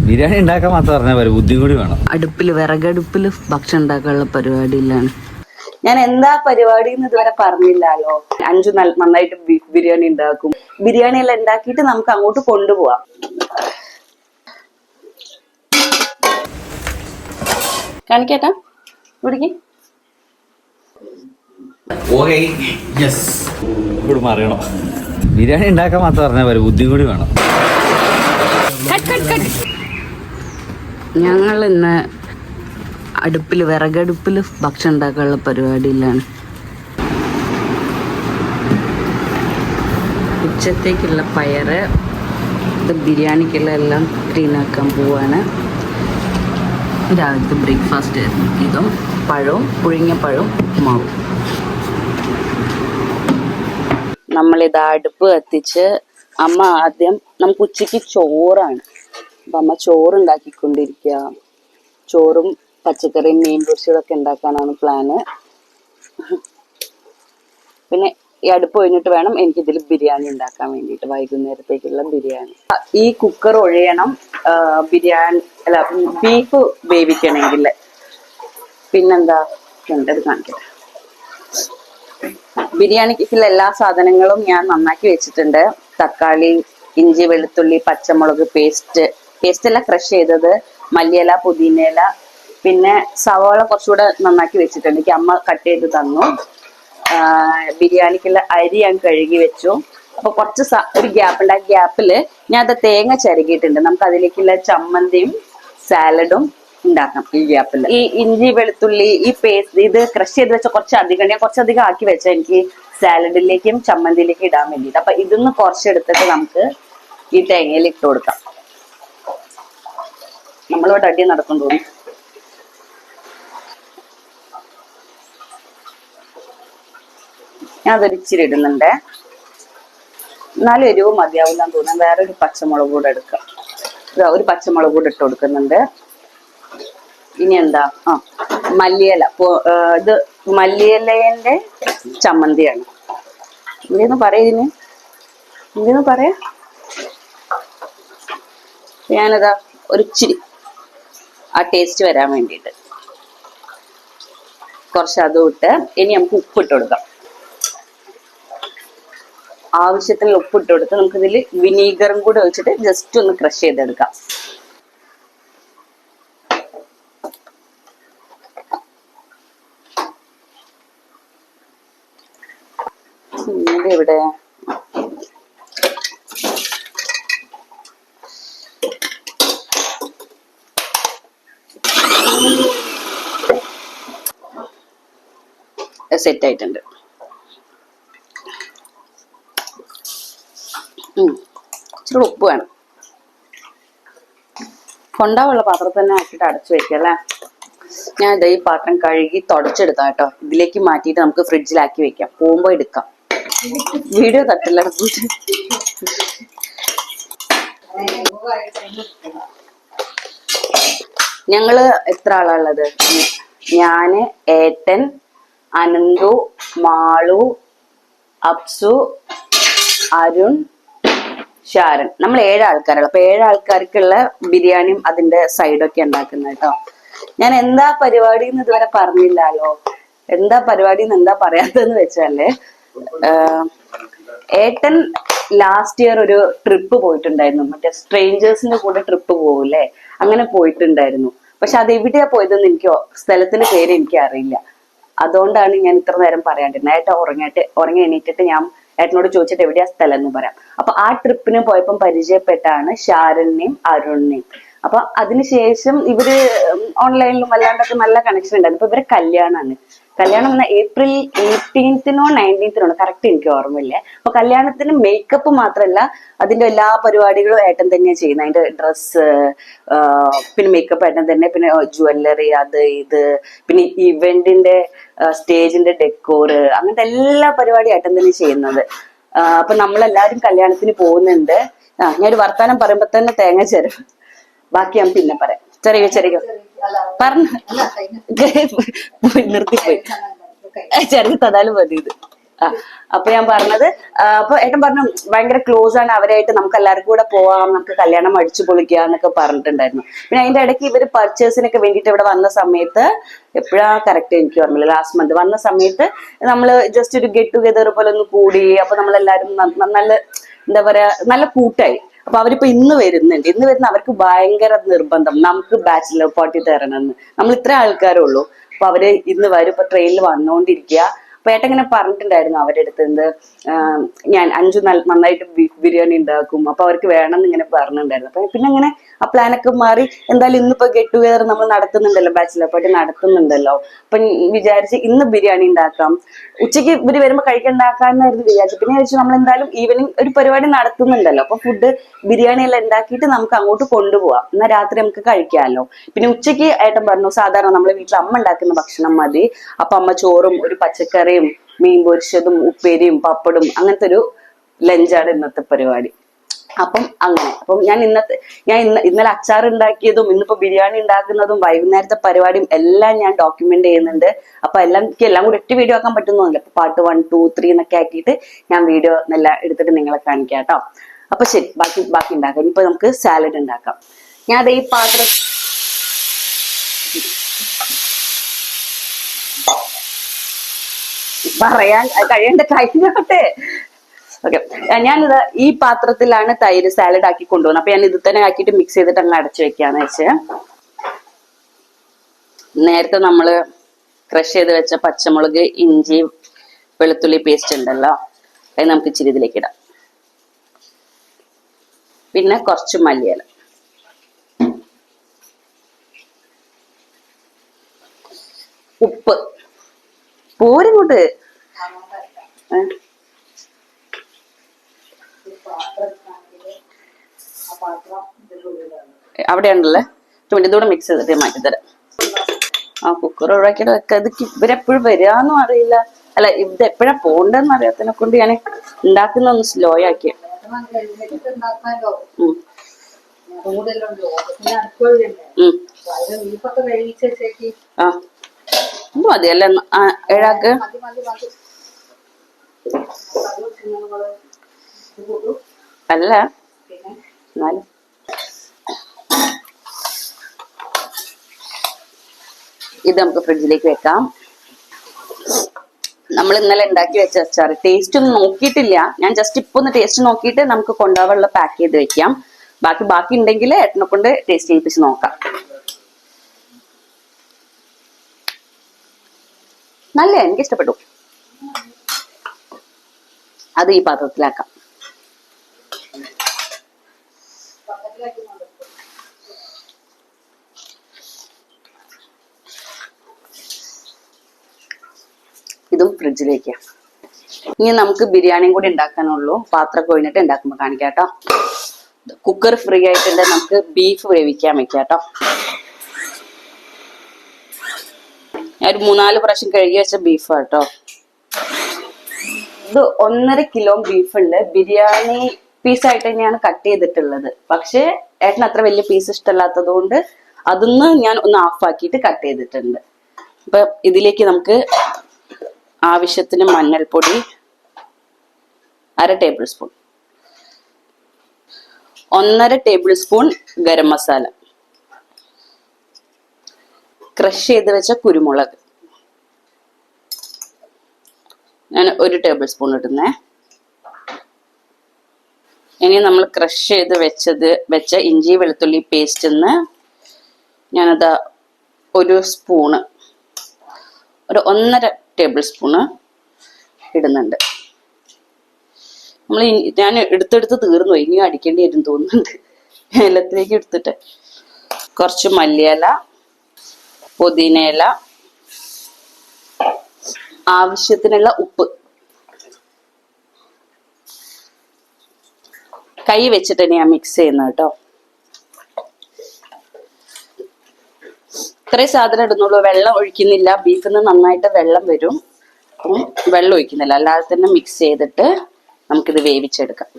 ബിരിയാണി ഉണ്ടാക്കാൻ മാത്രം പറഞ്ഞാൽ പോലെ ബുദ്ധി കൂടി വേണം. അടുപ്പില് വിറകടുപ്പില് ഭക്ഷണം ഉണ്ടാക്കാനുള്ള പരിപാടിയിലാണ്. ഞാൻ എന്താ പരിപാടി എന്ന് ഇതുവരെ പറഞ്ഞില്ലല്ലോ. അഞ്ചു നന്നായിട്ട് ബിരിയാണി ഉണ്ടാക്കും. ബിരിയാണി എല്ലാം ഉണ്ടാക്കിയിട്ട് നമുക്ക് അങ്ങോട്ട് കൊണ്ടുപോവാം. കാണിക്കേട്ടാ കുടിക്ക്. അറിയണോ ബിരിയാണി ഉണ്ടാക്കാൻ മാത്രം പറഞ്ഞാൽ പോലെ ബുദ്ധി കൂടി വേണം. ഞങ്ങൾ ഇന്ന് അടുപ്പില് വിറകടുപ്പില് ഭക്ഷണം ഉണ്ടാക്കാനുള്ള പരിപാടിയിലാണ്. ഉച്ചത്തേക്കുള്ള പയറ്, ഇത് ബിരിയാണിക്കുള്ള എല്ലാം ക്ലീനാക്കാൻ പോവാണ്. രാവിലത്തെ ബ്രേക്ക്ഫാസ്റ്റ് ആയിരുന്നു. ഇതും പഴവും പുഴുങ്ങിയ പഴവും മാവും. നമ്മളിത് അടുപ്പ് കത്തിച്ച് അമ്മ ആദ്യം നമുക്ക് ഉച്ചയ്ക്ക് ചോറാണ്. അപ്പൊ അമ്മ ചോറുണ്ടാക്കിക്കൊണ്ടിരിക്കുക. ചോറും പച്ചക്കറിയും മീൻ പൊരിച്ചതൊക്കെ ഉണ്ടാക്കാനാണ് പ്ലാന്. പിന്നെ ഈ അടുപ്പ് കഴിഞ്ഞിട്ട് വേണം എനിക്കിതിൽ ബിരിയാണി ഉണ്ടാക്കാൻ വേണ്ടിയിട്ട്, വൈകുന്നേരത്തേക്കുള്ള ബിരിയാണി. ഈ കുക്കർ ഒഴിയണം ബിരിയാണി അല്ല ബീഫ് വേവിക്കണമെങ്കിൽ. പിന്നെന്താ വേണ്ടത് കാണിക്കട്ടെ. ബിരിയാണിക്കുള്ള എല്ലാ സാധനങ്ങളും ഞാൻ നന്നാക്കി വെച്ചിട്ടുണ്ട്. തക്കാളി, ഇഞ്ചി, വെളുത്തുള്ളി, പച്ചമുളക് പേസ്റ്റ് എല്ലാം ക്രഷ് ചെയ്തത്, മല്ലിയില, പുതിനയില, പിന്നെ സവാള കുറച്ചുകൂടെ നന്നാക്കി വെച്ചിട്ടുണ്ട്. എനിക്ക് അമ്മ കട്ട് ചെയ്ത് തന്നു. ബിരിയാണിക്കുള്ള അരി ഞാൻ കഴുകി വെച്ചു. അപ്പൊ കുറച്ച് ഒരു ഗ്യാപ്പ് ഉണ്ട്. ആ ഗ്യാപ്പില് ഞാൻ അത് തേങ്ങ ചിരകിയിട്ടുണ്ട്. നമുക്ക് അതിലേക്കുള്ള ചമ്മന്തിയും സാലഡും ഉണ്ടാക്കാം ഈ ഗ്യാപ്പിൽ. ഈ ഇഞ്ചി, വെളുത്തുള്ളി, ഈ പേസ്റ്റ് ഇത് ക്രഷ് ചെയ്ത് വെച്ച കുറച്ചധികം ആക്കി വെച്ച എനിക്ക് സാലഡിലേക്കും ചമ്മന്തിയിലേക്കും ഇടാൻ വേണ്ടിയിട്ട്. അപ്പൊ ഇതൊന്ന് കുറച്ചെടുത്തിട്ട് നമുക്ക് ഈ തേങ്ങയിൽ ഇട്ട് കൊടുക്കാം. നമ്മളിവിടെ അടി നടക്കും തോന്നി. ഞാൻ അതൊരു ഇച്ചിരി ഇടുന്നുണ്ട്. എന്നാലും എരിവ് മതിയാവില്ലാന്ന് തോന്നുന്നു. വേറൊരു പച്ചമുളക് കൂടെ എടുക്കാം. ഒരു പച്ചമുളക് കൂടെ ഇട്ട് കൊടുക്കുന്നുണ്ട്. ഇനി എന്താ മല്ലിയില. ഇത് മല്ലിയിലേന്റെ ചമ്മന്തിയാണ്. എന്തെന്ന് പറയുന്നേ, എന്തെന്ന് പറയാ. ഞാനതാ ഒരിച്ചിരി ആ ടേസ്റ്റ് വരാൻ വേണ്ടിയിട്ട് കുറച്ച് അതും ഇട്ട് ഇനി നമുക്ക് ഉപ്പിട്ട് കൊടുക്കാം. ആവശ്യത്തിന് ഉപ്പിട്ട് കൊടുത്ത് നമുക്കിതിൽ വിനീഗറും കൂടെ ഒഴിച്ചിട്ട് ജസ്റ്റ് ഒന്ന് ക്രഷ് ചെയ്തെടുക്കാം. ഇവിടെ സെറ്റ് ആയിട്ടുണ്ട്. ഇച്ചിരി ഉപ്പ് വേണം. കൊണ്ടാവുള്ള പാത്രത്തിൽ തന്നെ ആക്കിയിട്ട് അടച്ചു വെക്കുക അല്ലേ. ഞാൻ ഇതാ ഈ പാത്രം കഴുകി തുടച്ചെടുത്താ കേട്ടോ. ഇതിലേക്ക് മാറ്റിയിട്ട് നമുക്ക് ഫ്രിഡ്ജിലാക്കി വെക്കാം. പോകുമ്പോ എടുക്കാം. വീഡിയോ തട്ടില്ല. ഞങ്ങള് എത്ര ആളാ ഉള്ളത്? ഞാന്, ഏട്ടൻ, അനന്തു, മാളു, അപ്സു, അരുൺ, ഷാരൻ. നമ്മൾ 7 ആൾക്കാരുള്ള. അപ്പൊ 7 ആൾക്കാർക്കുള്ള ബിരിയാണിയും അതിന്റെ സൈഡൊക്കെ ഉണ്ടാക്കുന്നത് കേട്ടോ. ഞാൻ എന്താ പരിപാടി എന്ന് ഇതുവരെ പറഞ്ഞില്ലല്ലോ. എന്താ പരിപാടി എന്ന് എന്താ പറയാത്തതെന്ന് വെച്ചാല്, ഏട്ടൻ ലാസ്റ്റ് ഇയർ ഒരു ട്രിപ്പ് പോയിട്ടുണ്ടായിരുന്നു. മറ്റേ സ്ട്രേഞ്ചേഴ്സിന്റെ കൂടെ ട്രിപ്പ് പോകൂലേ, അങ്ങനെ പോയിട്ടുണ്ടായിരുന്നു. പക്ഷെ അത് എവിടെയാ പോയതെന്ന് സ്ഥലത്തിന്റെ പേര് എനിക്ക് അറിയില്ല. അതുകൊണ്ടാണ് ഞാൻ ഇത്ര നേരം പറയാണ്ടിരുന്നത്. ഏട്ടൻ ഉറങ്ങി എണീറ്റിട്ട് ഞാൻ ഏട്ടനോട് ചോദിച്ചിട്ട് എവിടെയാ സ്ഥലം എന്ന് പറയാം. അപ്പൊ ആ ട്രിപ്പിന് പോയപ്പം പരിചയപ്പെട്ടാണ് ഷാരനെയും അരുണിനെയും. അപ്പൊ അതിനുശേഷം ഇവര് ഓൺലൈനിലും അല്ലാണ്ടൊക്കെ നല്ല കണക്ഷൻ ഉണ്ടായിരുന്നു. അപ്പൊ ഇവരെ കല്യാണമാണ്. കല്യാണം എന്ന April 18th 19th കറക്റ്റ് എനിക്ക് ഓർമ്മയില്ലേ. അപ്പൊ കല്യാണത്തിന് മേക്കപ്പ് മാത്രമല്ല അതിന്റെ എല്ലാ പരിപാടികളും ഏട്ടൻ തന്നെയാണ് ചെയ്യുന്നത്. അതിന്റെ ഡ്രസ്സ്, പിന്നെ മേക്കപ്പ് ഏട്ടൻ തന്നെ, പിന്നെ ജ്വല്ലറി, അത് ഇത്, പിന്നെ ഇവന്റിന്റെ സ്റ്റേജിന്റെ ഡെക്കോറ്, അങ്ങനത്തെ എല്ലാ പരിപാടിയും ഏട്ടൻ തന്നെ ചെയ്യുന്നത്. അപ്പൊ നമ്മളെല്ലാരും കല്യാണത്തിന് പോകുന്നുണ്ട്. ഞാനൊരു വർത്താനം പറയുമ്പോ തന്നെ തേങ്ങ ചേരും. ബാക്കി ഞാൻ പിന്നെ പറയാം. ചെറിയ പറഞ്ഞു നിർത്തിപ്പോയി. ചെറിയ തന്നാലും മതി. ഇത് അപ്പൊ ഞാൻ പറഞ്ഞത് അപ്പൊ ഏട്ടൻ പറഞ്ഞു ഭയങ്കര ക്ലോസ് ആണ് അവരായിട്ട്, നമുക്ക് എല്ലാവർക്കും കൂടെ പോവാം, നമുക്ക് കല്യാണം അടിച്ചു പൊളിക്കുക എന്നൊക്കെ പറഞ്ഞിട്ടുണ്ടായിരുന്നു. പിന്നെ അതിന്റെ ഇടയ്ക്ക് ഇവര് പർച്ചേസിനൊക്കെ വേണ്ടിയിട്ട് ഇവിടെ വന്ന സമയത്ത്, എപ്പോഴാ കറക്റ്റ് എനിക്ക് ഓർമ്മയില്ല, ലാസ്റ്റ് മന്ത് വന്ന സമയത്ത് നമ്മള് ജസ്റ്റ് ഒരു ഗെറ്റ് ടുഗെദർ പോലെ ഒന്ന് കൂടി. അപ്പൊ നമ്മളെല്ലാരും നല്ല എന്താ പറയാ നല്ല കൂട്ടായി. അപ്പൊ അവരിപ്പോ ഇന്ന് വരുന്നുണ്ട്. ഇന്ന് വരുന്ന അവർക്ക് ഭയങ്കര നിർബന്ധം നമുക്ക് ബാച്ചിലർ പാർട്ടി തരണമെന്ന്. നമ്മൾ ഇത്ര ആൾക്കാരേ ഉള്ളൂ. അപ്പൊ അവര് ഇന്ന് വരും. ഇപ്പൊ ട്രെയിനിൽ വന്നോണ്ടിരിക്കുക. അപ്പൊ ഏട്ടൻ ഇങ്ങനെ പറഞ്ഞിട്ടുണ്ടായിരുന്നു അവരുടെ അടുത്ത് ഞാൻ അഞ്ചു നന്നായിട്ട് ബീഫ് ബിരിയാണി ഉണ്ടാക്കും, അപ്പൊ അവർക്ക് വേണമെന്ന് ഇങ്ങനെ പറഞ്ഞിട്ടുണ്ടായിരുന്നു. അപ്പൊ പിന്നെ അങ്ങനെ ആ പ്ലാനൊക്കെ മാറി. എന്തായാലും ഇന്നിപ്പോ ഗെറ്റ് ടുഗെദർ നമ്മൾ നടത്തുന്നുണ്ടല്ലോ, ബാച്ചിലർ പാർട്ടി നടത്തുന്നുണ്ടല്ലോ. അപ്പൊ വിചാരിച്ച് ഇന്ന് ബിരിയാണി ഉണ്ടാക്കാം. ഉച്ചയ്ക്ക് ഇവര് വരുമ്പോ കഴിക്കണ്ടാക്കാന്നായിരുന്നു വിചാരിച്ചു. പിന്നെ വിചാരിച്ചു നമ്മൾ എന്തായാലും ഈവനിങ് ഒരു പരിപാടി നടത്തുന്നുണ്ടല്ലോ, അപ്പൊ ഫുഡ് ബിരിയാണി എല്ലാം ഉണ്ടാക്കിയിട്ട് നമുക്ക് അങ്ങോട്ട് കൊണ്ടുപോവാം. എന്നാൽ രാത്രി നമുക്ക് കഴിക്കാമല്ലോ. പിന്നെ ഉച്ചയ്ക്ക് ഏട്ടൻ പറഞ്ഞു സാധാരണ നമ്മളെ വീട്ടിൽ അമ്മ ഉണ്ടാക്കുന്ന ഭക്ഷണം മതി. അപ്പൊ അമ്മ ചോറും ഒരു പച്ചക്കറിയും മീൻ പൊരിച്ചതും ഉപ്പേരിയും പപ്പടും അങ്ങനത്തെ ഒരു ലഞ്ചാണ് ഇന്നത്തെ പരിപാടി. അപ്പം അങ്ങനെ ഞാൻ ഇന്നലെ അച്ചാർ ഉണ്ടാക്കിയതും ഇന്നിപ്പോ ബിരിയാണി ഉണ്ടാക്കുന്നതും വൈകുന്നേരത്തെ പരിപാടിയും എല്ലാം ഞാൻ ഡോക്യുമെന്റ് ചെയ്യുന്നുണ്ട്. അപ്പൊ എല്ലാം കൂടി ഒറ്റ വീഡിയോ ആക്കാൻ പറ്റുന്നില്ല. അപ്പൊ പാർട്ട് 1, 2, 3 എന്നൊക്കെ ആക്കിയിട്ട് ഞാൻ വീഡിയോ എല്ലാം എടുത്തിട്ട് നിങ്ങളെ കാണിക്കാം കേട്ടോ. അപ്പൊ ശരി, ബാക്കി ഉണ്ടാക്കാം. ഇനിയിപ്പോ നമുക്ക് സാലഡ് ഉണ്ടാക്കാം. ഞാൻ അത് ഈ പാത്രം പറയാൻ കഴിയേണ്ട കഴിഞ്ഞോട്ടെ. ഓക്കെ, ഞാനിത് ഈ പാത്രത്തിലാണ് തൈര് സാലഡ് ആക്കി കൊണ്ടുപോകുന്നത്. അപ്പൊ ഞാൻ ഇത് തന്നെ ആക്കിയിട്ട് മിക്സ് ചെയ്തിട്ട് അങ്ങ് അടച്ചു വെക്കാന്ന് വെച്ച്. നേരത്തെ നമ്മള് ക്രഷ് ചെയ്ത് വെച്ച പച്ചമുളക്, ഇഞ്ചി, വെളുത്തുള്ളി പേസ്റ്റ് ഉണ്ടല്ലോ, അത് നമുക്ക് ഇച്ചിരി ഇതിലേക്ക് ഇടാം. പിന്നെ കുറച്ച് മല്ലിയില, ഉപ്പ്, പോരിങ്ങോട്ട് അവിടെയാണല്ലേ. ഇതുകൂടെ മിക്സ് ചെയ്തിട്ട് മാറ്റിത്തരാം. ആ കുക്കർ ഒഴിവാക്കിയിട്ട് വെക്കാം. ഇത് ഇവരെപ്പോഴും വരാന്നും അറിയില്ല. അല്ല, ഇത് എപ്പോഴാ പോണ്ടെന്ന് അറിയാത്തതിനെ കൊണ്ട് ഞാൻ ഉണ്ടാക്കുന്ന ഒന്ന് സ്ലോ ആക്കിയ. ആ മതിയല്ലേ ഏഴാക്ക്? അല്ല എന്നാലും ഇത് നമുക്ക് ഫ്രിഡ്ജിലേക്ക് വെക്കാം. നമ്മൾ ഇന്നലെ ഉണ്ടാക്കി വെച്ച അച്ചാർ ടേസ്റ്റ് ഒന്നും നോക്കിയിട്ടില്ല. ഞാൻ ജസ്റ്റ് ഇപ്പൊ ഒന്ന് ടേസ്റ്റ് നോക്കിയിട്ട് നമുക്ക് കൊണ്ടുപോകാനുള്ള പാക്ക് ചെയ്ത് വെക്കാം. ബാക്കി ഉണ്ടെങ്കിൽ ഏട്ടനെ കൊണ്ട് ടേസ്റ്റ് ചെയ്യിപ്പിച്ച് നോക്കാം. നല്ല, എനിക്ക് ഇഷ്ടപ്പെട്ടു. അത് ഈ പാത്രത്തിലാക്കാം. ഇതും ഫ്രിഡ്ജിലേക്ക്. ഇനി നമുക്ക് ബിരിയാണിയും കൂടി ഉണ്ടാക്കാനുള്ളൂ. പാത്രം കൊഴിഞ്ഞിട്ട് ഉണ്ടാക്കുമ്പോ കാണിക്കാം കേട്ടോ. കുക്കർ ഫ്രീ ആയിട്ടുണ്ട്. നമുക്ക് ബീഫ് വേവിക്കാൻ വെക്കാം കേട്ടോ. ഞാൻ ഒരു 3-4 പ്രാവശ്യം കഴുകി വെച്ച ബീഫ് കേട്ടോ. ഇത് 1.5 കിലോ ബീഫ് ഉണ്ട്. ബിരിയാണി പീസായിട്ട് തന്നെയാണ് കട്ട് ചെയ്തിട്ടുള്ളത്. പക്ഷെ ഏട്ടന് അത്ര വലിയ പീസ് ഇഷ്ടമല്ലാത്തത് കൊണ്ട് അതൊന്ന് ഞാൻ ഒന്ന് ആക്കിയിട്ട് കട്ട് ചെയ്തിട്ടുണ്ട്. അപ്പൊ ഇതിലേക്ക് നമുക്ക് ആവശ്യത്തിന് മഞ്ഞൾപ്പൊടി 1/2 table spoon, 1.5 table spoon garam masala, crush ചെയ്ത് വെച്ച കുരുമുളക് ഞാൻ 1 ടേബിൾ സ്പൂൺ ഇടുന്നേ. ഇനി നമ്മൾ ക്രഷ് ചെയ്ത് വെച്ച ഇഞ്ചി വെളുത്തുള്ളി പേസ്റ്റ് ഞാനത് 1 സ്പൂണ്, ഒരു 1.5 ടേബിൾ സ്പൂണ് ഇടുന്നുണ്ട്. ഞാൻ എടുത്തെടുത്ത് തീർന്നു. ഇനിയും അടിക്കേണ്ടി വരും തോന്നുന്നുണ്ട്. എല്ലാത്തിലേക്ക് എടുത്തിട്ട് കുറച്ച് മല്ലിയില, പുതിനയില, ആവശ്യത്തിനുള്ള ഉപ്പ്. കൈ വെച്ചിട്ട് ഞാൻ മിക്സ് ചെയ്യുന്നത് കേട്ടോ. ഇത്രയും സാധനം ഇടുന്നുള്ളൂ. വെള്ളം ഒഴിക്കുന്നില്ല. ബീഫിൽ നിന്ന് നന്നായിട്ട് വെള്ളം വരും. വെള്ളം ഒഴിക്കുന്നില്ല. അല്ലാതെ തന്നെ മിക്സ് ചെയ്തിട്ട് നമുക്കിത് വേവിച്ചെടുക്കാം.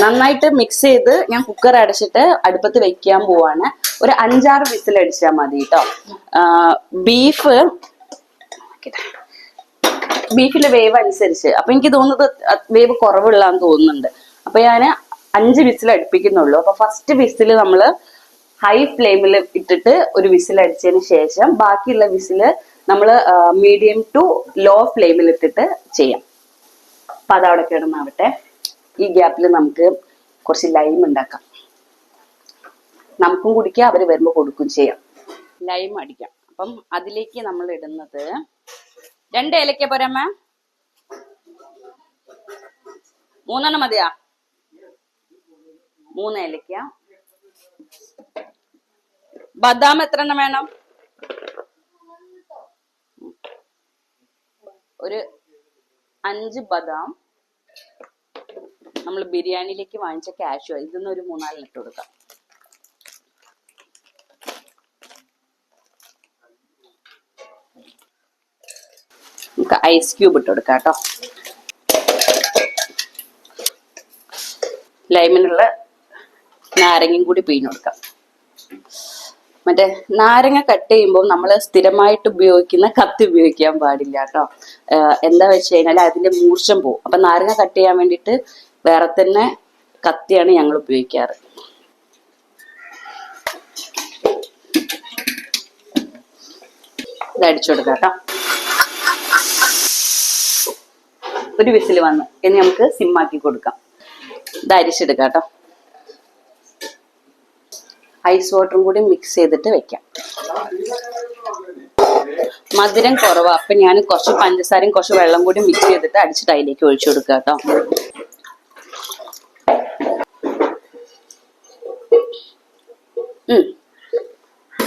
നന്നായിട്ട് മിക്സ് ചെയ്ത് ഞാൻ കുക്കർ അടച്ചിട്ട് അടുപ്പത്ത് വെക്കാൻ പോവാണ്. ഒരു 5-6 വിസിൽ അടിച്ചാൽ മതി കേട്ടോ. ബീഫ് നോക്കിട്ടെ. ബീഫിന്റെ വേവ് അനുസരിച്ച് അപ്പൊ എനിക്ക് തോന്നുന്നത് വേവ് കുറവുള്ളാന്ന് തോന്നുന്നുണ്ട്. അപ്പൊ ഞാൻ 5 വിസിൽ അടുപ്പിക്കുന്നുള്ളൂ. അപ്പൊ ഫസ്റ്റ് വിസിൽ നമ്മള് ഹൈ ഫ്ലെയിമിൽ ഇട്ടിട്ട് ഒരു വിസിൽ അടിച്ചതിന് ശേഷം ബാക്കിയുള്ള വിസില് നമ്മള് മീഡിയം ടു ലോ ഫ്ലെയിമിൽ ഇട്ടിട്ട് ചെയ്യാം. അപ്പൊ അതവിടെ കിടന്നാവട്ടെ. ഈ ഗ്യാപ്പിൽ നമുക്ക് കുറച്ച് ലൈം ഉണ്ടാക്കാം. നമുക്കും കുടിക്കാം, അവര് വരുമ്പോ കൊടുക്കും ചെയ്യാം. ലൈം അടിക്കാം. അപ്പം അതിലേക്ക് നമ്മൾ ഇടുന്നത് 2 ഏലക്ക പോരമ്മ? 3 മതിയാ? 3 ഏലക്ക. ബദാം എത്ര വേണം? ഒരു 5 ബദാം. നമ്മൾ ബിരിയാണിയിലേക്ക് വാങ്ങിച്ച കാഷ്യൂ, ഇതിന്ന് ഒരു 3-4 ഇട്ട് കൊടുക്കാം. നമുക്ക് ഐസ് ക്യൂബ് ഇട്ട് കൊടുക്കാം കേട്ടോ. ലൈമിനുള്ള നാരങ്ങയും കൂടി പിഴിഞ്ഞ് കൊടുക്കാം. മറ്റേ നാരങ്ങ കട്ട് ചെയ്യുമ്പോൾ നമ്മൾ സ്ഥിരമായിട്ട് ഉപയോഗിക്കുന്ന കത്തി ഉപയോഗിക്കാൻ പാടില്ല കേട്ടോ. എന്താ വെച്ച് കഴിഞ്ഞാൽ അതിന്റെ മൂർച്ചം പോകും. അപ്പൊ നാരങ്ങ കട്ട് ചെയ്യാൻ വേണ്ടിയിട്ട് വേറെ തന്നെ കത്തിയാണ് ഞങ്ങൾ ഉപയോഗിക്കാറ്. ഇത് അടിച്ചു കൊടുക്കാം കേട്ടോ. ഒരു വിസിൽ വന്നു. ഇനി നമുക്ക് സിമ്മാക്കി കൊടുക്കാം. ഇത് അരിച്ചെടുക്കാം കേട്ടോ. ഐസ് വാട്ടറും കൂടി മിക്സ് ചെയ്തിട്ട് വെക്കാം. മധുരം കുറവാ, അപ്പൊ ഞാൻ കുറച്ച് പഞ്ചസാരയും കുറച്ച് വെള്ളം കൂടി മിക്സ് ചെയ്തിട്ട് അടിച്ചിട്ട് അതിലേക്ക് ഒഴിച്ചു കൊടുക്കുക കേട്ടോ.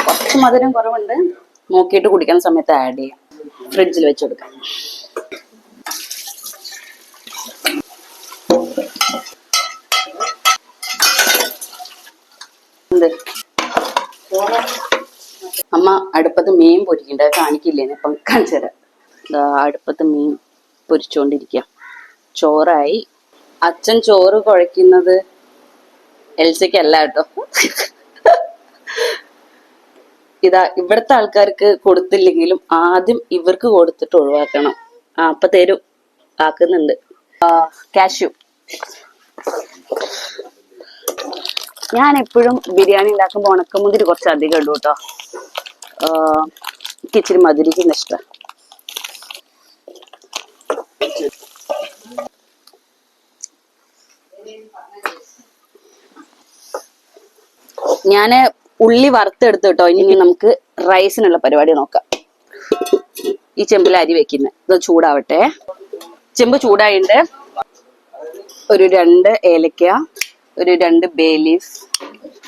കുറച്ച് മധുരം കുറവുണ്ട്, നോക്കിയിട്ട് കുടിക്കുന്ന സമയത്ത് ആഡ് ചെയ്യാം. ഫ്രിഡ്ജിൽ വെച്ച് കൊടുക്കാം. അമ്മ അടുപ്പത്ത് മീൻ പൊരിക്കണ്ട, കാണിക്കില്ലേന്ന് ഇപ്പം കാണിച്ചു തരാം. അടുപ്പത്ത് മീൻ പൊരിച്ചോണ്ടിരിക്കുക. ചോറായി. അച്ഛൻ ചോറ് കുഴക്കുന്നത് എൽസയ്ക്കല്ല കേട്ടോ. ഇതാ ഇവിടുത്തെ ആൾക്കാർക്ക് കൊടുത്തില്ലെങ്കിലും ആദ്യം ഇവർക്ക് കൊടുത്തിട്ട് ഒഴിവാക്കണം. അപ്പൊ തരും. ആക്കുന്നുണ്ട്. കാഷ്യൂ. ഞാൻ എപ്പോഴും ബിരിയാണി ഉണ്ടാക്കുമ്പോൾ ഉണക്കമുന്തിരി കുറച്ച് അധികം ഇടും കേട്ടോ. എനിക്ക് ഇച്ചിരി മധുരിക്കുന്ന ഇഷ്ടം. ഞാന് ഉള്ളി വറുത്തെടുത്ത് കേട്ടോ. ഇനി നമുക്ക് റൈസിനുള്ള പരിപാടി നോക്കാം. ഈ ചെമ്പിൽ അരി വെക്കുന്നത്. ഇത് ചൂടാവട്ടെ. ചെമ്പ് ചൂടായിട്ട് ഒരു 2 ഏലക്ക, ഒരു 2 ബേ ലീഫ്,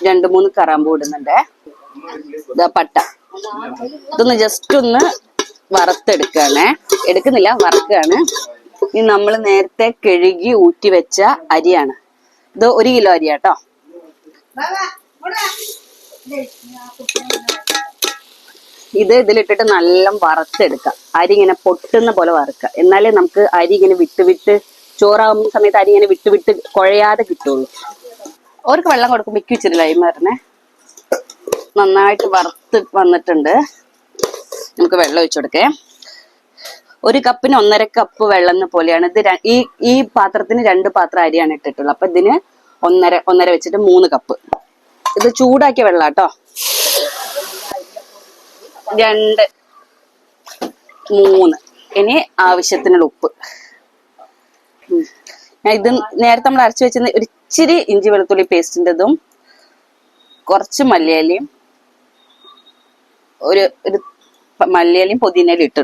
2-3 കറാമ്പൂ ഇടുന്നുണ്ട്. ഇതാ പട്ട. ഇതൊന്ന് ജസ്റ്റ് ഒന്ന് വറുത്തെടുക്കുകയാണേ. എടുക്കുന്നില്ല, വറുക്കുകയാണ്. ഇനി നമ്മൾ നേരത്തെ കഴുകി ഊറ്റി വെച്ച അരിയാണ്. ഇത് 1 കിലോ അരിയാട്ടോ. ഇത് ഇതിലിട്ടിട്ട് നല്ല വറുത്തെടുക്കാം. അരി ഇങ്ങനെ പൊട്ടുന്ന പോലെ വറുക്കുക. എന്നാലേ നമുക്ക് അരി ഇങ്ങനെ വിട്ട് ചോറാകുന്ന സമയത്ത് അരി ഇങ്ങനെ വിട്ട് കുഴയാതെ കിട്ടുള്ളൂ. അവർക്ക് വെള്ളം കൊടുക്കുമ്പോൾ ഇച്ചിരി ലൈം വരണേ. നന്നായിട്ട് വറുത്ത് വന്നിട്ടുണ്ട്. നമുക്ക് വെള്ളം ഒഴിച്ചു കൊടുക്കേ. 1 കപ്പിന് 1.5 കപ്പ് വെള്ളം പോലെയാണ് ഇത്. ഈ പാത്രത്തിന് 2 പാത്രം അരിയാണ് ഇട്ടിട്ടുള്ളത്. അപ്പൊ ഇതിന് 1.5 വെച്ചിട്ട് 3 കപ്പ്. ഇത് ചൂടാക്കിയ വെള്ളം കേട്ടോ. 2, 3. ഇനി ആവശ്യത്തിനുള്ള ഉപ്പ്. ഇത് നേരത്തെ നമ്മൾ അരച്ചു വെച്ചിരുന്ന ഒരു ഇച്ചിരി ഇഞ്ചി വെളുത്തുള്ളി പേസ്റ്റിൻ്റെതും കുറച്ച് മല്ലിയിലയും ഒരു മല്ലിയിലയും പുതിനയിലും ഇട്ട്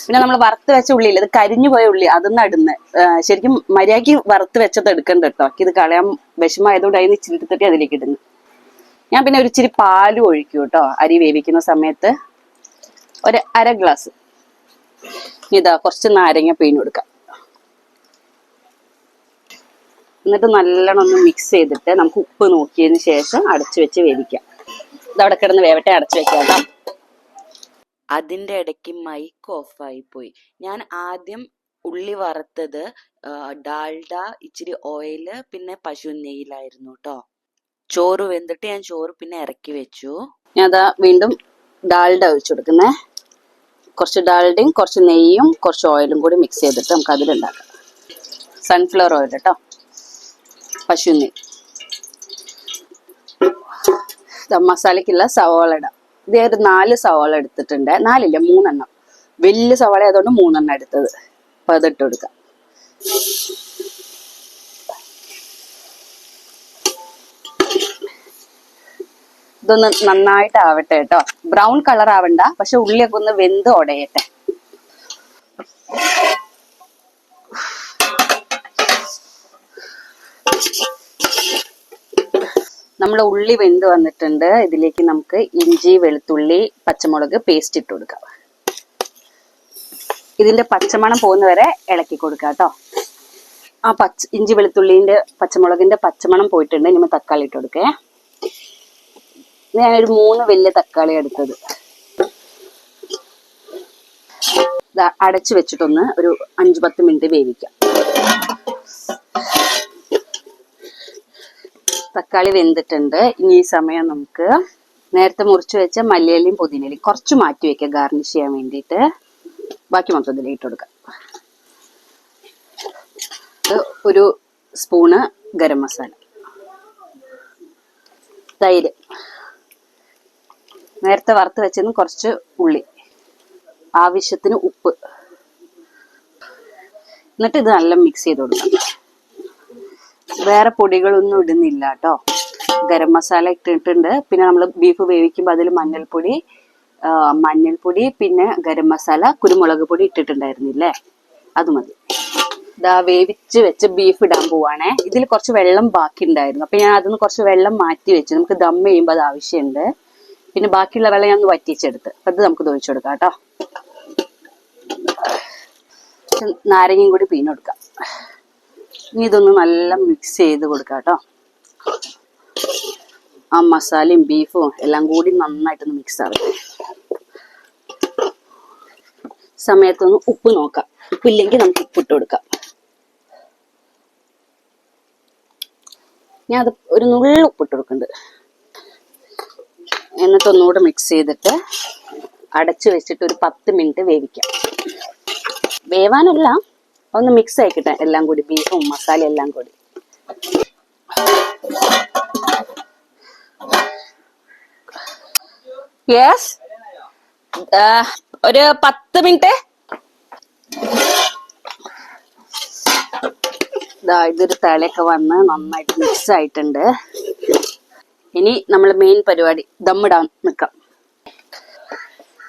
പിന്നെ നമ്മൾ വറുത്ത് വെച്ച ഉള്ളിയില്ല, ഇത് കരിഞ്ഞു പോയ ഉള്ളി, അതൊന്നും ഇടുന്നത്. ശരിക്കും മര്യാദയ്ക്ക് വറുത്ത് വെച്ചത് എടുക്കണ്ട കേട്ടോ. ഇത് കളയാൻ വിഷമായതുകൊണ്ട് അതിന് ഇച്ചിരി എടുത്തിട്ട് അതിലേക്ക് ഇടുന്നു. ഞാൻ പിന്നെ ഒരു ഇച്ചിരി പാലും ഒഴിക്കും കേട്ടോ അരി വേവിക്കുന്ന സമയത്ത്. ഒരു 1/2 ഗ്ലാസ്. ഇതാ കുറച്ച് നാരങ്ങ പിഴിഞ്ഞ് കൊടുക്കാം. എന്നിട്ട് നല്ലോണം ഒന്ന് മിക്സ് ചെയ്തിട്ട് നമുക്ക് ഉപ്പ് നോക്കിയതിന് ശേഷം അടച്ചു വെച്ച് വേവിക്കാം. ഇതവിടെ കിടന്ന് വേവട്ടെ, അടച്ചു വെക്കാം കേട്ടോ. അതിൻ്റെ ഇടയ്ക്ക് മൈക്ക് ഓഫായി പോയി. ഞാൻ ആദ്യം ഉള്ളി വറുത്തത് ഡാൽഡ, ഇച്ചിരി ഓയില്, പിന്നെ പശു നെയ്യിലായിരുന്നു കേട്ടോ. ചോറ് വെന്തിട്ട് ഞാൻ ചോറ് പിന്നെ ഇറക്കി വെച്ചു. ഞാൻ അതാ വീണ്ടും ഡാൽഡ ഒഴിച്ചു കൊടുക്കുന്നേ. കുറച്ച് ഡാൽഡയും കുറച്ച് നെയ്യും കുറച്ച് ഓയിലും കൂടി മിക്സ് ചെയ്തിട്ട് നമുക്ക് അതിലുണ്ടാക്കാം. സൺഫ്ലവർ ഓയിൽ കേട്ടോ, പശു നെയ്യ്. മസാലയ്ക്കുള്ള സവാള ഇടാം. ഇത് ഒരു 4 സവാള എടുത്തിട്ടുണ്ട്. 4 3 വലിയ സവാള ആയതുകൊണ്ട് 3 എടുത്തത്. അപ്പൊ അതിട്ട് കൊടുക്കാം. ഇതൊന്ന് നന്നായിട്ട് ആവട്ടെ കേട്ടോ. ബ്രൗൺ കളർ ആവണ്ട, പക്ഷെ ഉള്ളിയൊക്കെ ഒന്ന് വെന്ത് ഉടയട്ടെ. നമ്മുടെ ഉള്ളി വെന്ത് വന്നിട്ടുണ്ട്. ഇതിലേക്ക് നമുക്ക് ഇഞ്ചി, വെളുത്തുള്ളി, പച്ചമുളക് പേസ്റ്റ് ഇട്ട് കൊടുക്കാം. ഇതിന്റെ പച്ചമണം പോകുന്നവരെ ഇളക്കി കൊടുക്കാം കേട്ടോ. ആ ഇഞ്ചി വെളുത്തുള്ളിന്റെ പച്ചമുളകിന്റെ പച്ചമണം പോയിട്ടുണ്ട്. ഇനി തക്കാളി ഇട്ട് കൊടുക്കേ. ഞാനൊരു 3 വലിയ തക്കാളി എടുത്തത്. അടച്ചു വെച്ചിട്ടൊന്ന് ഒരു 5-10 മിനിറ്റ് വേവിക്കാം. തക്കാളി വെന്തിട്ടുണ്ട്. ഇനി ഈ സമയം നമുക്ക് നേരത്തെ മുറിച്ച് വെച്ച മല്ലിയിലയും പുതിനയിലയും കുറച്ച് മാറ്റി വെക്കാം ഗാർണിഷ് ചെയ്യാൻ വേണ്ടിയിട്ട്. ബാക്കി മൊത്തത്തിൽ ഇട്ട് കൊടുക്കാം. ഒരു സ്പൂണ് ഗരം മസാല, തൈര്, നേരത്തെ വറുത്ത് വെച്ചതിന് കുറച്ച് ഉള്ളി, ആവശ്യത്തിന് ഉപ്പ്. എന്നിട്ട് ഇത് നല്ല മിക്സ് ചെയ്ത് കൊടുക്കാം. വേറെ പൊടികളൊന്നും ഇടുന്നില്ല കേട്ടോ. ഗരം മസാല ഇട്ടിട്ടുണ്ട്. പിന്നെ നമ്മൾ ബീഫ് വേവിക്കുമ്പോൾ അതിൽ മഞ്ഞൾപ്പൊടി പിന്നെ ഗരം മസാല, കുരുമുളക് പൊടി ഇട്ടിട്ടുണ്ടായിരുന്നില്ലേ, അത് മതി. ഇതാ വേവിച്ച് വെച്ച് ബീഫ് ഇടാൻ പോവാണേ. ഇതിൽ കുറച്ച് വെള്ളം ബാക്കി ഉണ്ടായിരുന്നു. അപ്പൊ ഞാൻ അതിന് കുറച്ച് വെള്ളം മാറ്റി വെച്ചു. നമുക്ക് ദം ചെയ്യുമ്പോൾ അത് ആവശ്യമുണ്ട്. പിന്നെ ബാക്കിയുള്ള വെള്ളം ഞാൻ ഒന്ന് വറ്റിച്ചെടുത്ത്. അത് നമുക്ക് ഒഴിച്ചു കൊടുക്കാം കേട്ടോ. നാരങ്ങയും കൂടി പിഴിഞ്ഞെടുക്കാം. ഇനി ഇതൊന്ന് നല്ല മിക്സ് ചെയ്ത് കൊടുക്കാം കേട്ടോ. ആ മസാലയും ബീഫും എല്ലാം കൂടി നന്നായിട്ടൊന്ന് മിക്സ് ആവട്ടെ. സമയത്തൊന്ന് ഉപ്പ് നോക്കാം. ഉപ്പില്ലെങ്കിൽ നമുക്ക് ഉപ്പിട്ട് കൊടുക്കാം. ഞാൻ അത് ഒരു നുള്ളി ഉപ്പിട്ട് കൊടുക്കുന്നുണ്ട്. എന്നിട്ട് ഒന്നുകൂടെ മിക്സ് ചെയ്തിട്ട് അടച്ചു വെച്ചിട്ട് ഒരു 10 മിനിറ്റ് വേവിക്കാം. വേവാനല്ല, ഒന്ന് മിക്സ് ആയിക്കിട്ടെ എല്ലാം കൂടി, ബീഫും മസാല എല്ലാം കൂടി. യെസ്, ഒരു 10 മിനിറ്റ്. ഇതൊരു തിളയൊക്കെ വന്ന് നന്നായിട്ട് മിക്സ് ആയിട്ടുണ്ട്. ഇനി നമ്മൾ മെയിൻ പരിപാടി ദമ്മിടാൻ നിൽക്കാം.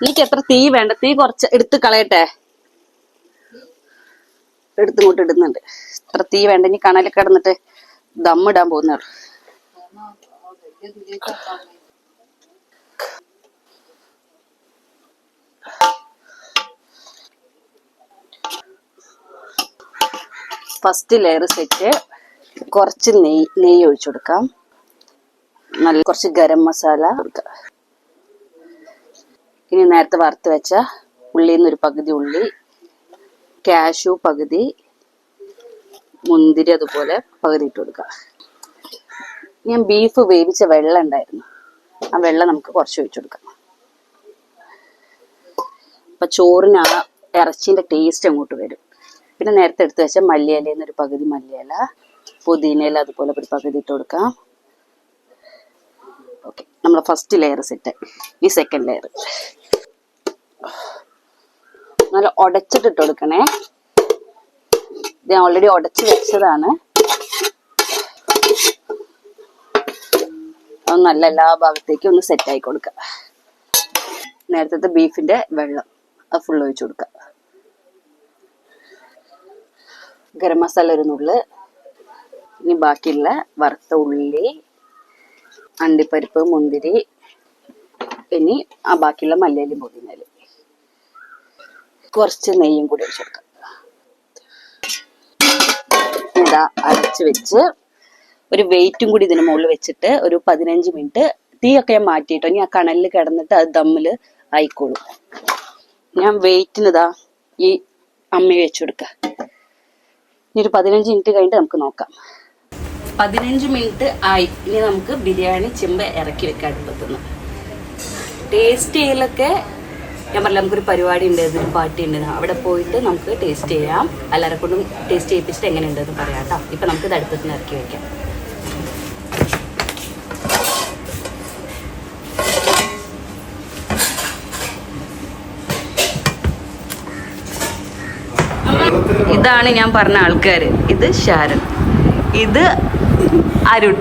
എനിക്ക് എത്ര തീ വേണ്ട? തീ കുറച്ച് എടുത്ത് കളയട്ടെ. എടുത്തിങ്ങോട്ട് ഇടുന്നുണ്ട്. എത്ര തീ വേണ്ട? ഇനി കണലിൽ കിടന്നിട്ട് ദമ്മിടാൻ പോകുന്നതാണ്. First layer set. കുറച്ച് നെയ്യ് ഒഴിച്ചു കൊടുക്കാം. നല്ല കുറച്ച് ഗരം മസാല കൊടുക്കാം. ഇനി നേരത്തെ വറുത്ത് വെച്ച ഉള്ളിയിൽ നിന്ന് ഒരു പകുതി ഉള്ളി, കാഷ്യൂ പകുതി, മുന്തിരി അതുപോലെ പകുതി ഇട്ട് കൊടുക്കാം. ഞാൻ ബീഫ് വേവിച്ച വെള്ളം ഉണ്ടായിരുന്നു, ആ വെള്ളം നമുക്ക് കുറച്ച് ഒഴിച്ചു കൊടുക്കാം. അപ്പൊ ചോറിന് ആ ഇറച്ചിന്റെ ടേസ്റ്റ് അങ്ങോട്ട് വരും. പിന്നെ നേരത്തെ എടുത്ത് വെച്ച മല്ലിയിലയിൽ നിന്ന് ഒരു പകുതി മല്ലിയില, പുതിനയില അതുപോലെ ഒരു പകുതി ഇട്ട് കൊടുക്കാം. ഓക്കെ, നമ്മൾ ഫസ്റ്റ് ലെയർ സെറ്റ്. ഈ സെക്കൻഡ് ലെയർ നല്ല ഉടച്ചിട്ട് ഇട്ട് കൊടുക്കണേ. ഇത് ഞാൻ ഓൾറെഡി ഉടച്ച് വെച്ചതാണ്. അത് നല്ല എല്ലാ ഭാഗത്തേക്കും ഒന്ന് സെറ്റ് ആയി കൊടുക്കുക. നേരത്തെ ബീഫിന്റെ വെള്ളം അത് ഫുൾ ഒഴിച്ചു കൊടുക്കുക. ഗരം മസാല ഒരു നുള്ള്. ഇനി ബാക്കിയുള്ള വറുത്ത ഉള്ളി, അണ്ടിപ്പരിപ്പ്, മുന്തിരി, ഇനി ആ ബാക്കിയുള്ള മല്ലിയിലും പുതിനയിലും, കുറച്ച് നെയ്യും കൂടി ഒഴിച്ചു കൊടുക്കാം. ഇതാ അടച്ച് വെച്ച് ഒരു വെയിറ്റും കൂടി ഇതിന് മുകളിൽ വെച്ചിട്ട് ഒരു 15 മിനിറ്റ് തീയൊക്കെ ഞാൻ മാറ്റിയിട്ടോ. ഇനി ആ കണലിൽ കിടന്നിട്ട് അത് ദമ്മിൽ ആയിക്കോളും. ഞാൻ വെയിറ്റിനിതാ ഈ അമ്മ വെച്ചു കൊടുക്കാം. ഇനി ഒരു 15 മിനിറ്റ് കഴിഞ്ഞിട്ട് നമുക്ക് നോക്കാം. 15 മിനിറ്റ് ആയി. ഇനി നമുക്ക് ബിരിയാണി ചെമ്പ് ഇറക്കി വെക്കാം അടുപ്പത്തുനിന്ന്. ടേസ്റ്റ് ചെയ്യലൊക്കെ ഞാൻ പറഞ്ഞില്ല നമുക്കൊരു പരിപാടി ഉണ്ടായിരുന്നു, ഒരു പാർട്ടി ഉണ്ടായിരുന്നു. അവിടെ പോയിട്ട് നമുക്ക് ടേസ്റ്റ് ചെയ്യാം. എല്ലാവരെ കൊണ്ടും ടേസ്റ്റ് ചെയ്യിപ്പിച്ചിട്ട് എങ്ങനെ ഉണ്ടെന്ന് പറയാം കേട്ടോ. ഇപ്പം നമുക്ക് ഇത് അടുപ്പത്തിന് ഇറക്കി വയ്ക്കാം. ഇതാണ് ഞാൻ പറഞ്ഞ ആൾക്കാർ. ഇത് ഷാരൻ, ഇത് അരുൺ.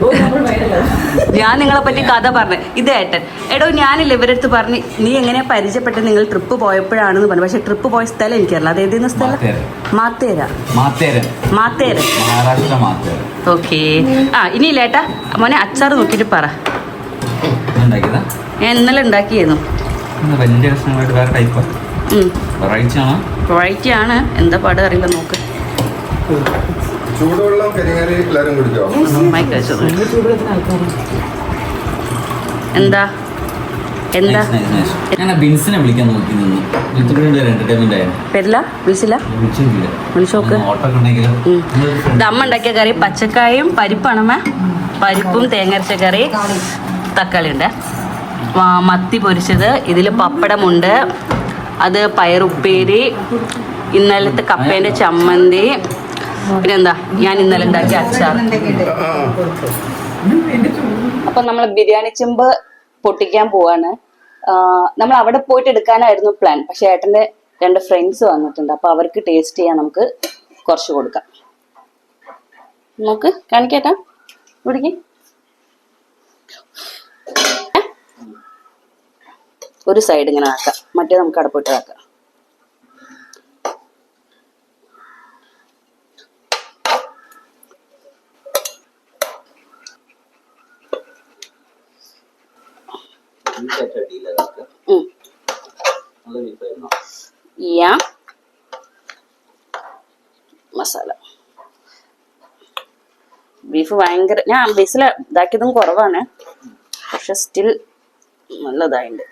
ഞാൻ നിങ്ങളെ പറ്റി കഥ പറഞ്ഞു. ഇത് ഏട്ടൻ. എടോ ഞാനില്ല ഇവരടുത്ത് പറഞ്ഞ് നീ എങ്ങനെയാ പരിചയപ്പെട്ടത്, നിങ്ങൾ ട്രിപ്പ് പോയപ്പോഴാണെന്ന് പറഞ്ഞു. പക്ഷെ ട്രിപ്പ് പോയ സ്ഥലം എനിക്കറിയില്ല. അത് ഏതെന്ന സ്ഥലം? മാത്തേര. ഓക്കെ. ഇനിയില്ല ഏട്ടാ മോനെ അച്ചാർ നോക്കിയിട്ട് പറ. ഞാൻ ഇന്നലെ ഉണ്ടാക്കിയായിരുന്നു. വെറൈറ്റി ആണ്. എന്താ പാട് അറിയില്ല. നോക്ക്. ചൂടുവെള്ളം കരിങ്ങാരി എല്ലാവരും കുടിക്കോ? എന്താ എന്താ ബിൻസിനെ വിളിക്കാൻ നോക്കി വിളിച്ചോക്ക്. അമ്മ ഉണ്ടാക്കിയ കറി പച്ചക്കായും പരിപ്പാണമ്മ. പരിപ്പും തേങ്ങരച്ച കറി, തക്കാളി ഉണ്ട്, മത്തി പൊരിച്ചത്, ഇതിൽ പപ്പടമുണ്ട്, അത് പയറുപ്പേരി, ഇന്നലത്തെ കപ്പേൻ്റെ ചമ്മന്തി, പിന്നെന്താ ഞാൻ ഇന്നലെ ഉണ്ടാക്കിയ അച്ചാർ. അപ്പൊ നമ്മൾ ബിരിയാണി ചെമ്പ് പൊട്ടിക്കാൻ പോവാണ്. നമ്മൾ അവിടെ പോയിട്ട് എടുക്കാനായിരുന്നു പ്ലാൻ. പക്ഷെ ഏട്ടന്റെ 2 ഫ്രണ്ട്സ് വന്നിട്ടുണ്ട്. അപ്പൊ അവർക്ക് ടേസ്റ്റ് ചെയ്യാൻ നമുക്ക് കുറച്ച് കൊടുക്കാം. നോക്ക്, കാണിക്കേട്ടാ. ഇവിടേക്ക് ഒരു സൈഡ് ഇങ്ങനെ ആക്കാം, മറ്റേ നമുക്ക് അടപ്പിട്ട് ആക്കാം. മസാല ബീഫ് ഭയങ്കര, ഞാൻ ബേസിൽ ഇതാക്കിയതും കുറവാണ്, പക്ഷെ സ്റ്റിൽ നല്ലതായിണ്ട്.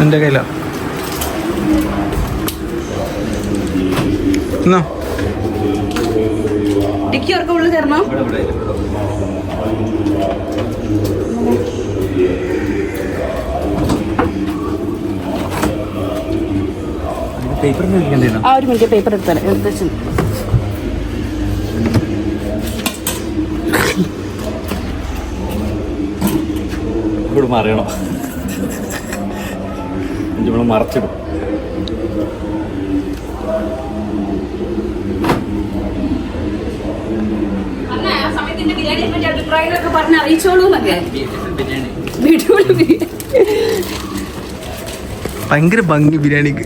എന്റെ കയ്യില ഡിക്കി അവർക്ക് ഉള്ളിൽ കയറണോ? ആ ഒരു മിനിറ്റ് പേപ്പർ എടുത്താൽ എടുത്തു. ഇവിടെ മറിയണോ? നമ്മൾ മറച്ചിടും. അഭിപ്രായങ്ങളൊക്കെ പറഞ്ഞ് അറിയിച്ചോളൂ. ഭയങ്കര ഭംഗി ബിരിയാണിക്ക്.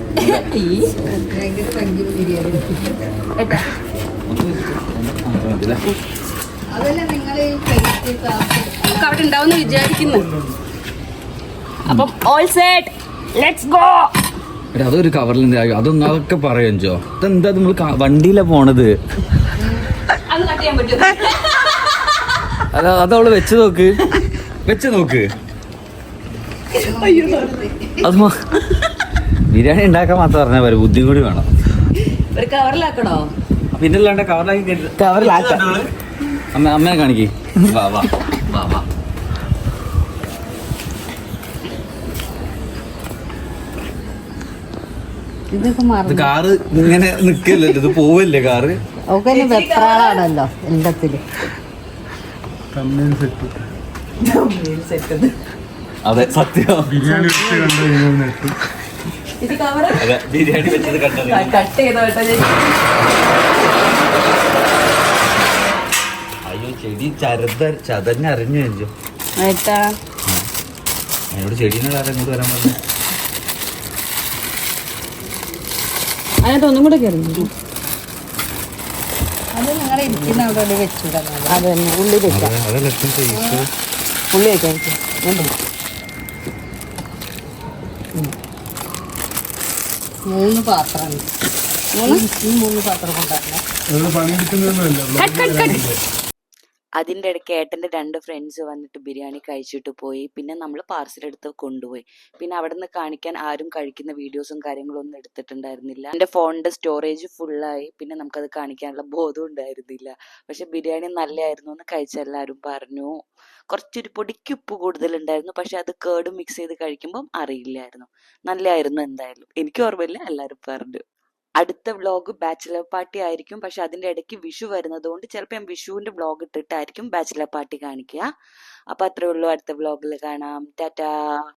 അവിടെ ഉണ്ടാവുന്ന വിചാരിക്കുന്നു. അപ്പം ഓൾ സെറ്റ്, ലെറ്റ്സ് ഗോ. അതൊരു കവറിൽ അതൊന്നും അതൊക്കെ പറയും ജോ. ഇതെന്താ നമ്മൾ വണ്ടിയിലാ പോണത്? അത് കട്ട് ചെയ്യാൻ പറ്റും. അതവള് വെച്ച് നോക്ക്. അത് ബിരിയാണി ഉണ്ടാക്കാൻ മാത്രം പറഞ്ഞാൽ പോലെ ബുദ്ധി കൂടി വേണം. ഒരു കവറിലാക്കണോ? പിന്നല്ലാണ്ട് കവറിലാക്കാം. അമ്മേനെ കാണിക്കേ. വാ വാ വാ വാ. കാറ് ഇങ്ങനെ നിക്കല്ലോ, ഇത് പോവല്ലേ കാറ്? വെപ്രാളാണല്ലോ എല്ലാത്തിലും. അതെ സത്യം. ബിരിയാണി ബിരിയാണി വെച്ചത് കണ്ടത്. അയ്യോ ചെടി ചതഞ്ഞറിഞ്ഞു വെച്ചോ. എന്നോട് ചെടീനെ കാര്യം ഇങ്ങോട്ട് വരാൻ പറഞ്ഞു. അതിനകത്ത് ഒന്നും കൂടെ കയറുന്നു. അത് നിങ്ങളെ ഇരിക്കുന്ന അവിടെ വെച്ചുവിടാം. അത് തന്നെ ഉള്ളി വെക്കാം. ഉള്ളി വെക്കാം. 3 പാത്രം. 3 പാത്രം കൊണ്ടാണ് അതിൻ്റെ ഇടയ്ക്ക് ഏട്ടൻ്റെ 2 ഫ്രണ്ട്സ് വന്നിട്ട് ബിരിയാണി കഴിച്ചിട്ട് പോയി. പിന്നെ നമ്മൾ പാർസൽ എടുത്ത് കൊണ്ടുപോയി. പിന്നെ അവിടെ നിന്ന് കാണിക്കാൻ ആരും കഴിക്കുന്ന വീഡിയോസും കാര്യങ്ങളും ഒന്നും എടുത്തിട്ടുണ്ടായിരുന്നില്ല. എൻ്റെ ഫോണിൻ്റെ സ്റ്റോറേജ് ഫുള്ളായി. പിന്നെ നമുക്കത് കാണിക്കാനുള്ള ബോധം ഉണ്ടായിരുന്നില്ല. പക്ഷെ ബിരിയാണി നല്ലതായിരുന്നു എന്ന് കഴിച്ച എല്ലാവരും പറഞ്ഞു. കുറച്ചൊരു പൊടിക്ക് ഉപ്പ് കൂടുതലുണ്ടായിരുന്നു. പക്ഷെ അത് കേട് മിക്സ് ചെയ്ത് കഴിക്കുമ്പം അറിയില്ലായിരുന്നു. നല്ലതായിരുന്നു എന്തായാലും. എനിക്ക് ഓർമ്മയില്ല, എല്ലാവരും പറഞ്ഞു. അടുത്ത വ്ളോഗ് ബാച്ചിലർ പാർട്ടി ആയിരിക്കും. പക്ഷെ അതിൻ്റെ ഇടയ്ക്ക് വിഷു വരുന്നത് കൊണ്ട് ചിലപ്പോൾ ഞാൻ വിഷുവിൻ്റെ വ്ളോഗ് ഇട്ടിട്ടായിരിക്കും ബാച്ചിലർ പാർട്ടി കാണിക്കുക. അപ്പോൾ അത്രേ ഉള്ളൂ. അടുത്ത വ്ളോഗിൽ കാണാം. ടാറ്റാ.